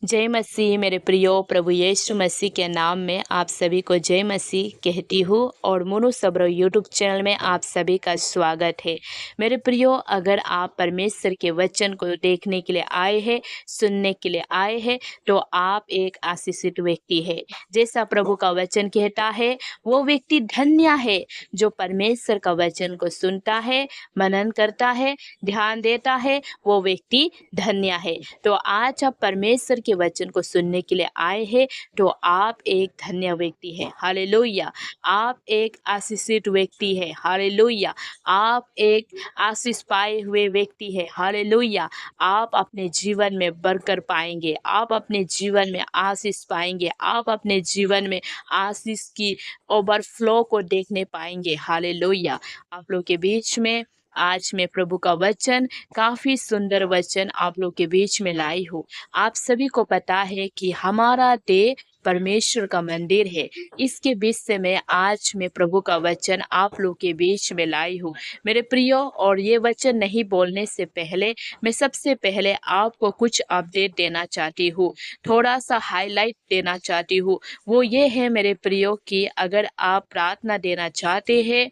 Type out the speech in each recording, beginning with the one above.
जय मसीह मेरे प्रियो, प्रभु यीशु मसीह के नाम में आप सभी को जय मसीह कहती हूँ और मोनू सब्रो यूट्यूब चैनल में आप सभी का स्वागत है। मेरे प्रियो, अगर आप परमेश्वर के वचन को देखने के लिए आए हैं, सुनने के लिए आए हैं, तो आप एक आशीषित व्यक्ति है। जैसा प्रभु का वचन कहता है, वो व्यक्ति धन्य है जो परमेश्वर का वचन को सुनता है, मनन करता है, ध्यान देता है, वो व्यक्ति धन्य है। तो आज आप परमेश्वर के वचन को सुनने के लिए आए हैं, तो आप एक धन्य व्यक्ति है। हालेलुया। आप एक आशीषित व्यक्ति है। हालेलुया। आप एक आशीष पाए हुए व्यक्ति है। हालेलुया। आप अपने जीवन में बरकत पाएंगे, आप अपने जीवन में आशीष पाएंगे, आप अपने जीवन में आशीष की ओवरफ्लो को देखने पाएंगे। हालेलुया। आप लोग के बीच में आज मैं प्रभु का वचन, काफ़ी सुंदर वचन आप लोग के बीच में लाई हूँ। आप सभी को पता है कि हमारा देह परमेश्वर का मंदिर है। इसके विषय में आज मैं प्रभु का वचन आप लोग के बीच में लाई हूँ मेरे प्रियो। और ये वचन नहीं बोलने से पहले मैं सबसे पहले आपको कुछ अपडेट देना चाहती हूँ, थोड़ा सा हाईलाइट देना चाहती हूँ। वो ये है मेरे प्रियो कि अगर आप प्रार्थना देना चाहते हैं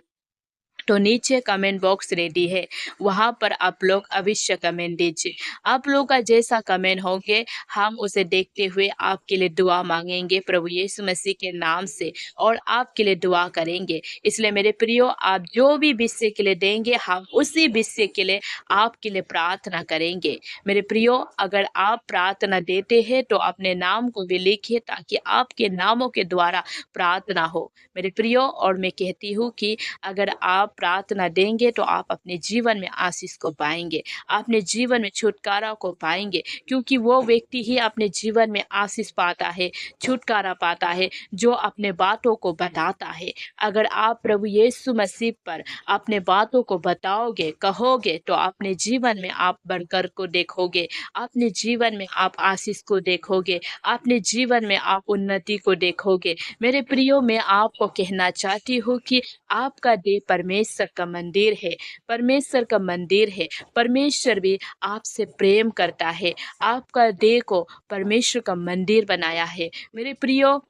तो नीचे कमेंट बॉक्स रेडी है, वहाँ पर आप लोग अवश्य कमेंट दीजिए। आप लोग का जैसा कमेंट होंगे हम उसे देखते हुए आपके लिए दुआ मांगेंगे प्रभु यीशु मसीह के नाम से, और आपके लिए दुआ करेंगे। इसलिए मेरे प्रियो, आप जो भी विषय के लिए देंगे हम उसी विषय के लिए आपके लिए प्रार्थना करेंगे। मेरे प्रियो, अगर आप प्रार्थना देते हैं तो अपने नाम को भी लिखिए ताकि आपके नामों के द्वारा प्रार्थना हो मेरे प्रियो। और मैं कहती हूँ कि अगर आप प्रार्थना देंगे तो आप अपने जीवन में आशीष को पाएंगे, अपने जीवन में छुटकारा को पाएंगे, क्योंकि वो व्यक्ति ही अपने जीवन में आशीष पाता है, छुटकारा पाता है, जो अपने बातों को बताता है। अगर आप प्रभु यीशु मसीह पर अपने बातों को बताओगे, कहोगे, तो अपने जीवन में आप बरकत को देखोगे, अपने जीवन में आप आशीष को देखोगे, अपने जीवन में आप उन्नति को देखोगे। मेरे प्रियो, मैं आपको कहना चाहती हूँ कि आपका देह परमेश्वर का मंदिर है, परमेश्वर का मंदिर है। परमेश्वर भी आपसे प्रेम करता है, आपका देह को परमेश्वर का मंदिर बनाया है। मेरे प्रियो,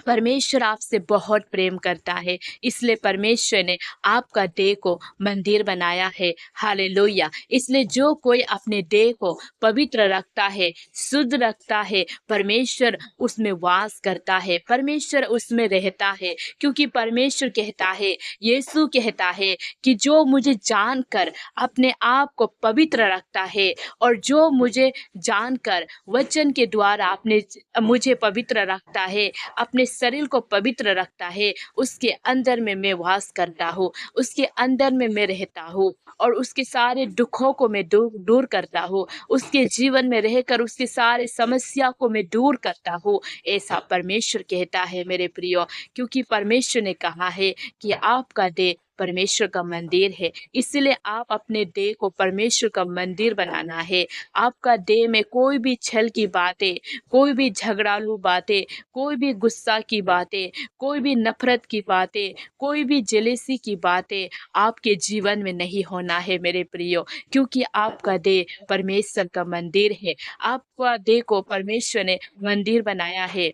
परमेश्वर आपसे बहुत प्रेम करता है, इसलिए परमेश्वर ने आपका देह को मंदिर बनाया है। हालेलुया। इसलिए जो कोई अपने देह को पवित्र रखता है, शुद्ध रखता है, परमेश्वर उसमें वास करता है, परमेश्वर उसमें रहता है। क्योंकि परमेश्वर कहता है, यीशु कहता है कि जो मुझे जानकर अपने आप को पवित्र रखता है और जो मुझे जानकर वचन के द्वारा अपने मुझे पवित्र रखता है, अपने शरीर को पवित्र रखता है, उसके अंदर में मैं वास करता हूँ, उसके अंदर में मैं रहता हूँ और उसके सारे दुखों को मैं दूर करता हूँ, उसके जीवन में रहकर उसके सारे समस्या को मैं दूर करता हूँ। ऐसा परमेश्वर कहता है मेरे प्रियो। क्योंकि परमेश्वर ने कहा है कि आपका देह परमेश्वर का मंदिर है, इसलिए आप अपने देह को परमेश्वर का मंदिर बनाना है। आपका देह में कोई भी छल की बातें, कोई भी झगड़ालू बातें, कोई भी गुस्सा की बातें, कोई भी नफरत की बातें, कोई भी जेलेसी की बातें आपके जीवन में नहीं होना है मेरे प्रियो। क्योंकि आपका देह परमेश्वर का मंदिर है, आपका देह को परमेश्वर ने मंदिर बनाया है।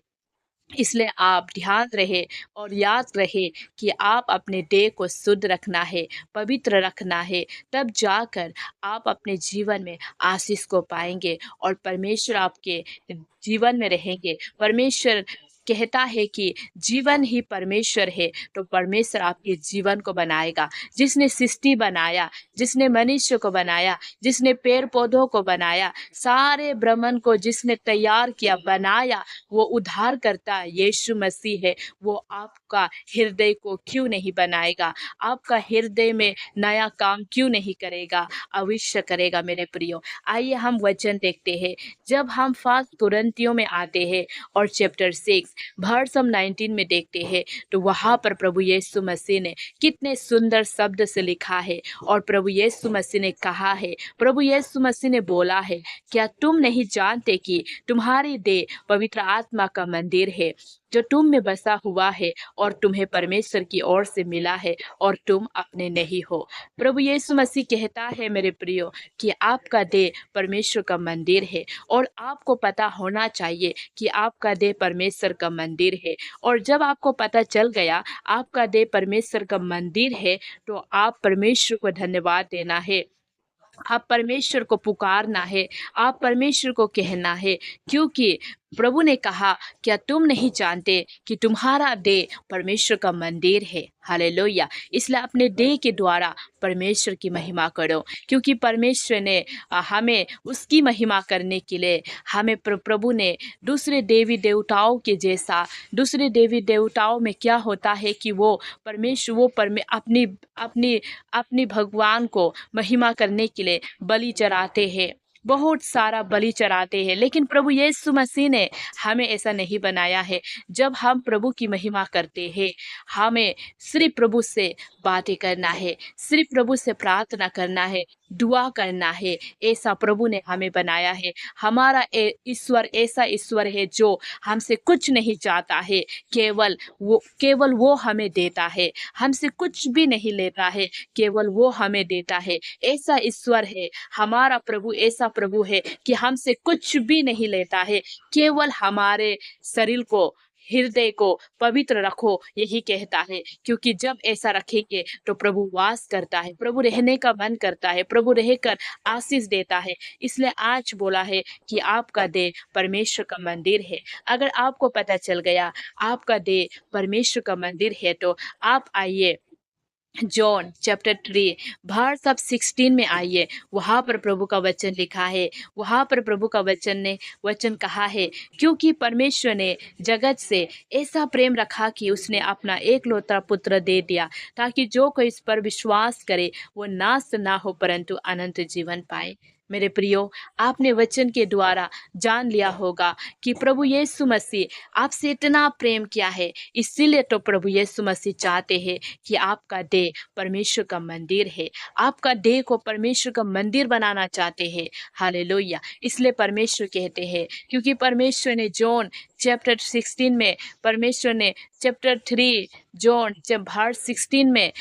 इसलिए आप ध्यान रहे और याद रहे कि आप अपने देह को शुद्ध रखना है, पवित्र रखना है, तब जाकर आप अपने जीवन में आशीष को पाएंगे और परमेश्वर आपके जीवन में रहेंगे। परमेश्वर कहता है कि जीवन ही परमेश्वर है, तो परमेश्वर आपके जीवन को बनाएगा। जिसने सृष्टि बनाया, जिसने मनुष्य को बनाया, जिसने पेड़ पौधों को बनाया, सारे ब्रह्मांड को जिसने तैयार किया, बनाया, वो उद्धार करता यीशु मसीह है। वो आपका हृदय को क्यों नहीं बनाएगा? आपका हृदय में नया काम क्यों नहीं करेगा? अवश्य करेगा मेरे प्रियो। आइए हम वचन देखते हैं। जब हम फर्स्ट कुरिन्थियों में आते हैं और चैप्टर 6 वर्स 19 में देखते हैं, तो वहाँ पर प्रभु यीशु मसीह ने कितने सुंदर शब्द से लिखा है और प्रभु यीशु मसीह ने कहा है, प्रभु यीशु मसीह ने बोला है, क्या तुम नहीं जानते कि तुम्हारी देह पवित्र आत्मा का मंदिर है जो तुम में बसा हुआ है और तुम्हें परमेश्वर की ओर से मिला है और तुम अपने नहीं हो। प्रभु यीशु मसीह कहता है मेरे प्रियो कि आपका देह परमेश्वर का मंदिर है और आपको पता होना चाहिए कि आपका देह परमेश्वर का मंदिर है। और जब आपको पता चल गया आपका देह परमेश्वर का मंदिर है तो आप परमेश्वर को धन्यवाद देना है, आप परमेश्वर को पुकारना है, आप परमेश्वर को कहना है, क्योंकि प्रभु ने कहा क्या तुम नहीं जानते कि तुम्हारा देह परमेश्वर का मंदिर है। हालेलुया। इसलिए अपने देह के द्वारा परमेश्वर की महिमा करो, क्योंकि परमेश्वर ने हमें उसकी महिमा करने के लिए हमें प्रभु ने दूसरे देवी देवताओं के जैसा, दूसरे देवी देवताओं में क्या होता है कि वो परमेश्वर अपनी अपनी अपनी भगवान को महिमा करने के लिए बलि चढ़ाते हैं, बहुत सारा बलि चढ़ाते हैं। लेकिन प्रभु यीशु मसीह ने हमें ऐसा नहीं बनाया है। जब हम प्रभु की महिमा करते हैं हमें सिर्फ प्रभु से बातें करना है, सिर्फ प्रभु से प्रार्थना करना है, दुआ करना है। ऐसा प्रभु ने हमें बनाया है। हमारा ईश्वर ऐसा ईश्वर है जो हमसे कुछ नहीं चाहता है, केवल वो हमें देता है, हमसे कुछ भी नहीं लेता है, केवल वो हमें देता है। ऐसा ईश्वर है हमारा प्रभु, ऐसा प्रभु है कि हमसे कुछ भी नहीं लेता है, केवल हमारे शरीर को, हृदय को पवित्र रखो, यही कहता है। क्योंकि जब ऐसा रखेंगे तो प्रभु वास करता है, प्रभु रहने का मन करता है, प्रभु रहकर आशीष देता है। इसलिए आज बोला है कि आपका देह परमेश्वर का मंदिर है। अगर आपको पता चल गया आपका देह परमेश्वर का मंदिर है तो आप आइए जॉन चैप्टर 3 वर्स 16 में आइए, वहाँ पर प्रभु का वचन लिखा है, वहाँ पर प्रभु का वचन कहा है, क्योंकि परमेश्वर ने जगत से ऐसा प्रेम रखा कि उसने अपना एकलौता पुत्र दे दिया, ताकि जो कोई इस पर विश्वास करे वो नाश ना हो परंतु अनंत जीवन पाए। मेरे प्रियो, आपने वचन के द्वारा जान लिया होगा कि प्रभु यीशु मसीह आपसे इतना प्रेम किया है। इसीलिए तो प्रभु यीशु मसीह चाहते हैं कि आपका देह परमेश्वर का मंदिर है, आपका देह को परमेश्वर का मंदिर बनाना चाहते हैं। हालेलुया। इसलिए परमेश्वर कहते हैं, क्योंकि परमेश्वर ने जॉन चैप्टर 16 में, परमेश्वर ने चैप्टर 3 जॉन वर्स 16 में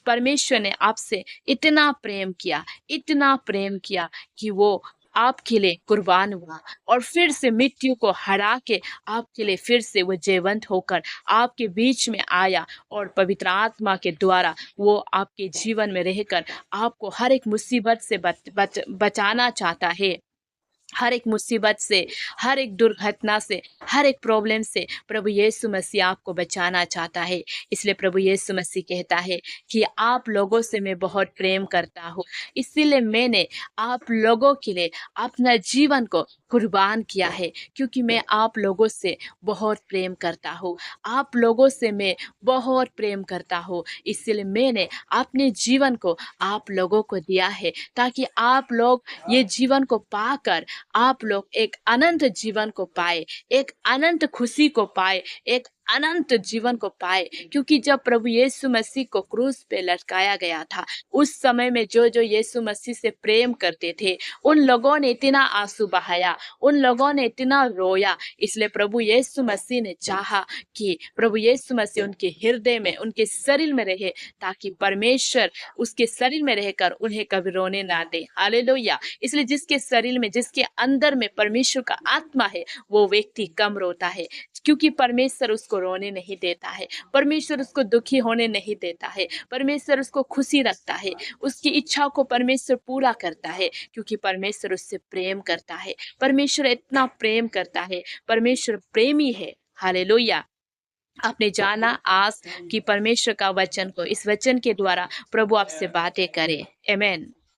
परमेश्वर ने आपसे इतना प्रेम किया, इतना प्रेम किया कि वो आपके लिए कुर्बान हुआ और फिर से मृत्यु को हरा के आपके लिए फिर से वो जीवंत होकर आपके बीच में आया और पवित्र आत्मा के द्वारा वो आपके जीवन में रहकर आपको हर एक मुसीबत से बचाना चाहता है। हर एक मुसीबत से, हर एक दुर्घटना से, हर एक प्रॉब्लम से प्रभु यीशु मसीह आपको बचाना चाहता है। इसलिए प्रभु यीशु मसीह कहता है कि आप लोगों से मैं बहुत प्रेम करता हूँ, इसीलिए मैंने आप लोगों के लिए अपना जीवन को कुर्बान किया है, क्योंकि मैं आप लोगों से बहुत प्रेम करता हूँ, आप लोगों से मैं बहुत प्रेम करता हूँ। इसलिए मैंने अपने जीवन को आप लोगों को दिया है, ताकि आप लोग ये जीवन को पाकर आप लोग एक अनंत जीवन को पाए, एक अनंत खुशी को पाए, एक अनंत जीवन को पाए। क्योंकि जब प्रभु यीशु मसीह को क्रूस पे लटकाया गया था, उस समय में जो जो यीशु मसीह से प्रेम करते थे उन लोगों ने इतना आंसू बहाया, उन लोगों ने इतना रोया। इसलिए प्रभु यीशु मसीह ने चाहा कि प्रभु यीशु मसीह उनके हृदय में, उनके शरीर में रहे, ताकि परमेश्वर उसके शरीर में रहकर उन्हें कभी रोने ना दे। हालेलुया। इसलिए जिसके शरीर में, जिसके अंदर में परमेश्वर का आत्मा है, वो व्यक्ति कम रोता है, क्योंकि परमेश्वर उसको रोने नहीं देता है, परमेश्वर उसको दुखी होने नहीं देता है, परमेश्वर उसको खुशी रखता है, उसकी इच्छा को परमेश्वर पूरा करता है, क्योंकि परमेश्वर उससे प्रेम करता है। परमेश्वर इतना प्रेम करता है, परमेश्वर प्रेमी है। हालेलुया। आपने जाना आज कि परमेश्वर का वचन को, इस वचन के द्वारा प्रभु आपसे बातें करे। आमीन।